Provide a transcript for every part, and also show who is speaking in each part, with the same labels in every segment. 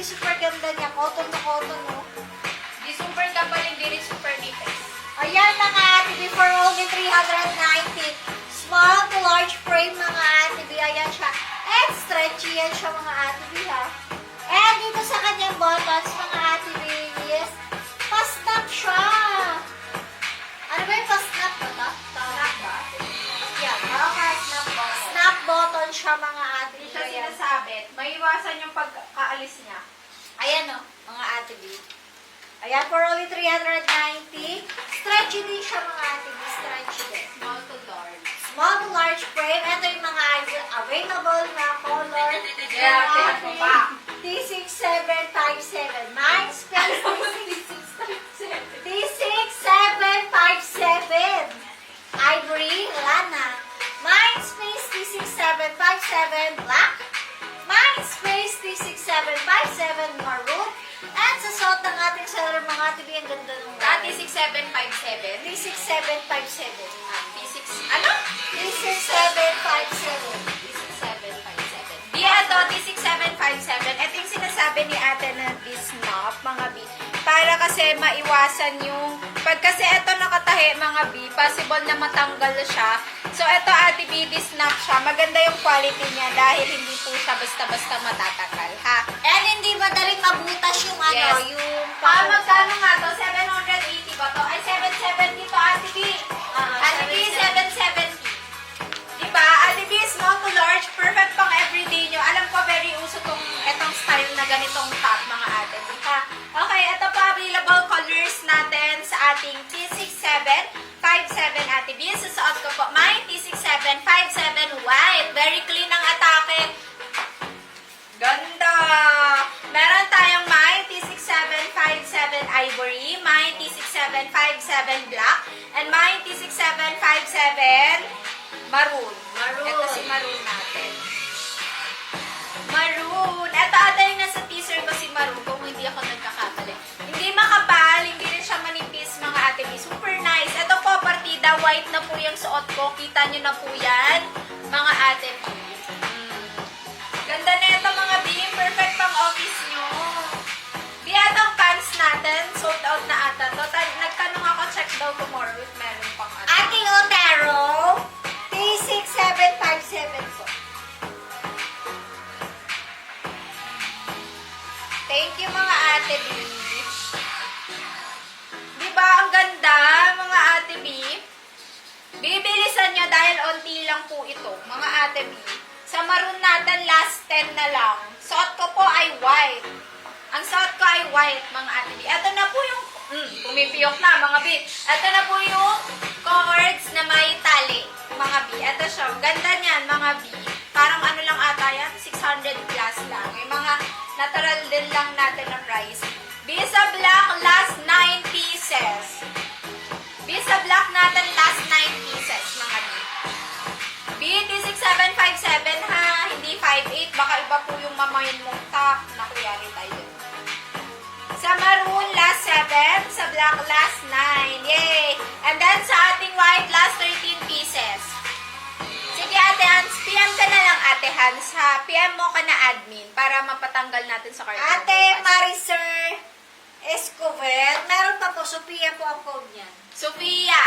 Speaker 1: Super ganda niya. Cotton na cotton, no?
Speaker 2: Di super kapaling, di rin super nipis.
Speaker 1: Ayan, mga ate B, for only 390. Small to large frame, mga ate B. Ayan siya. And stretchy yan siya, mga ate B, ha? And dito sa kanyang buttons, mga ate B, yes, pa-snap siya. Ano ba yung pa-snap ba ito?
Speaker 2: Snap ba?
Speaker 1: Yeah, snap button. Snap button siya, mga ate B.
Speaker 2: Hindi siya
Speaker 1: Ayan.
Speaker 2: sinasabit. May iwasan yung pagkaalis niya.
Speaker 1: Ayan, no, mga ate B. Ayan, for only 390. Stretchy din siya, mga ate B. Stretchy din.
Speaker 2: Small to large.
Speaker 1: Small to large frame. Ito yung mga available na color.
Speaker 2: Yeah, tingnan mo pa.
Speaker 1: T6757. Mine space T6757. Ivory, Lana. Mine space T6757. Black. Mine space T6757. Maroon. At sa suot ng ating seller, mga ate B, ang ganda ng
Speaker 2: Dati 6757.
Speaker 1: T6757.
Speaker 2: P6, ano?
Speaker 1: T6757.
Speaker 2: T6757. Di ito, T6757. Ito yung sinasabi ni ate na snap, mga B. Para kasi maiwasan yung, pag kasi ito nakatahi, mga B, possible na matanggal siya. So, ito ate B, snap siya. Maganda yung quality niya dahil hindi po siya basta-basta matatanggal, ha?
Speaker 1: And hindi madaling mabutas yung ano,
Speaker 2: Yes.
Speaker 1: yung
Speaker 2: Magkano nga to? 780 ba to? Ay, 770 to, Ate B. Ate B, 770. Diba? Ate B, small to large. Perfect pang everyday nyo. Alam ko, very uso etong style na ganitong top, mga ate B, ha? Okay, ito pa, available colors natin sa ating T6757, Ate B. Susuot ko po, my T6757 white. Very clean ang atake. Ganda! Meron tayong my T6757 ivory, my T6757 black, and my T6757 maroon. Ito si maroon natin. Maroon! Ito ata yung nasa teaser ko si maroon, kung hindi ako nagkakamali. Hindi makapal, hindi rin siya manipis, mga ate B. Super nice. Ito po, partida, white na po yung suot ko. Kita nyo na po yan, mga ate B. Ganda na ito, mga B. Perfect pang office nyo. Di atang pants natin, sold out na ata. Total, nagtanong ako, check daw tomorrow if meron pang ano.
Speaker 1: ating Otero, T6757 po.
Speaker 2: Thank you, mga ate B. Diba, ang ganda, mga ate B? Bibilisan nyo dahil onti lang po ito, mga ate B. Sa maroon natin, last 10 na lang. Suot ko po ay white. Ang suot ko ay white, mga ate B. Ito na po yung, pumipiyok na, mga B. Ito na po yung cords na may tali, mga B. Ito siya, ganda niyan, mga B. Parang ano lang ata yan, 600 plus lang. Yung mga natural din lang natin na price. Bisa Black, last 9 pieces. Bisa Black natin, last 9 pieces, mga B. BT6757 ha, hindi 58. Baka iba po yung mamayin mong top. Nakuyari tayo. Sa maroon, last 7. Sa black, last 9. Yay! And then sa ating white, last 13 pieces. Sige, Ate Hans, PM ka na lang, Ate Hans, ha? PM mo ka na admin para mapatanggal natin sa card.
Speaker 1: Ate Mariser Escovet, meron pa po, Sophia po ang code niyan.
Speaker 2: Sophia.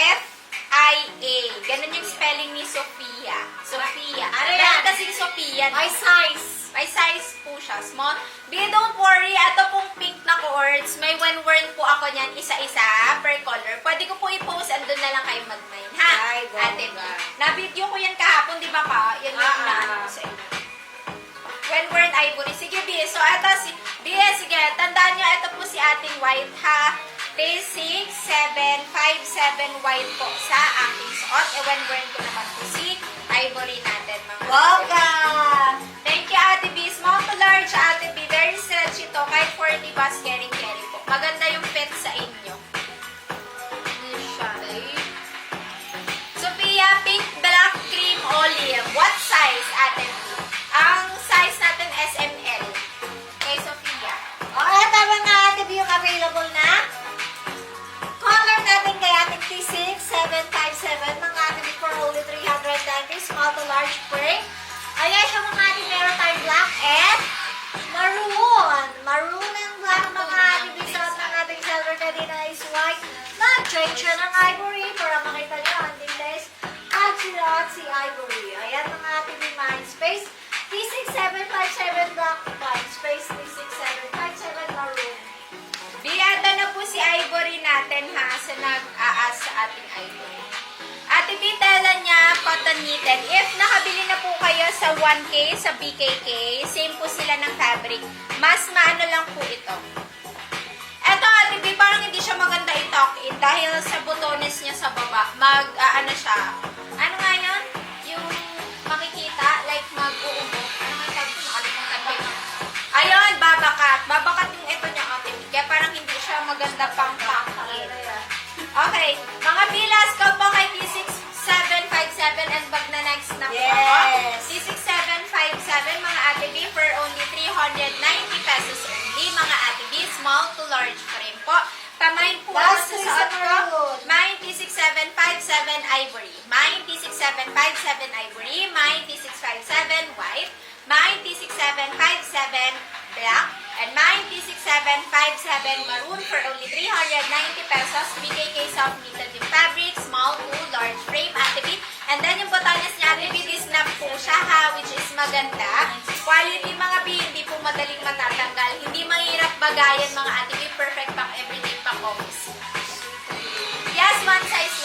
Speaker 2: S-O-F-I-A. Ganun yung spelling ni Sophia. Sophia.
Speaker 1: Ano
Speaker 2: Meron
Speaker 1: yan?
Speaker 2: kasing Sophia.
Speaker 1: My size.
Speaker 2: May size po siya. Small. B, don't worry. Ito pong pink na cords. May one-word po ako niyan. Isa-isa per color. Pwede ko po i-post. Andun na lang kayo mag-mine. Ha?
Speaker 1: Ay,
Speaker 2: Ate B.
Speaker 1: bongga.
Speaker 2: Na-video ko yan kahapon. Di ba ka? Yan yung inaano ko sa inyo. When ivory. Sige, B. So, ito si... B, sige. Tandaan nyo, ito po si ating white, ha? T6757 white po sa aking suot. When ko naman po si ivory natin, mga
Speaker 1: Bongga!
Speaker 2: Thank you, Ate B. Small to large, Ate B. Very stretchy to. Kahit 40 bus, carry po. Maganda yung fit sa inyo.
Speaker 1: Mag-change siya ng ivory para makita niyo ang tindays at si Ivory. Ayan ang ating mind space. T6757 black, mind space T6757 maroon.
Speaker 2: Biyada na po si Ivory natin ha, sa nag-aas sa ating Ivory. Ate B, tela niya, cotton knitted. If nakabili na po kayo sa 1K, sa BKK, same po sila ng fabric. Mas maano lang po ito. Eto, Ate B, parang hindi siya maganda i-tuck in dahil sa butones niya sa baba. Ano siya? Ano nga yun? Yung makikita, like mag-uubo. Ano nga tawag ko? Nakalimutan ko. Ayun, babakat. Babakat yung ito niya, Ate B. Kaya parang hindi siya maganda pang tuck in. Okay, mga bilas ko po kay T6757 and bag na next na po ako.
Speaker 1: Yes.
Speaker 2: T6757, mga Ate B, for only 390 pesos only. Mga Ate B, small to large frame po. Pamain po ako
Speaker 1: Last
Speaker 2: sa
Speaker 1: is
Speaker 2: suot
Speaker 1: sa
Speaker 2: ko.
Speaker 1: maroon.
Speaker 2: Mine T6757 ivory. Mine T6757 ivory. Mine T657 white. Mine T6757 black. And mine T6757 maroon for only 390 pesos. BKK soft knitted yung fabric, small to large frame, Ate B. And then yung botones niya, Ate B, snap po siya ha, which is maganda. Quality mga B, hindi po madaling matatanggal. Hindi mahirap bagayan mga Ate B, perfect pang everyday pang office. Yes, one size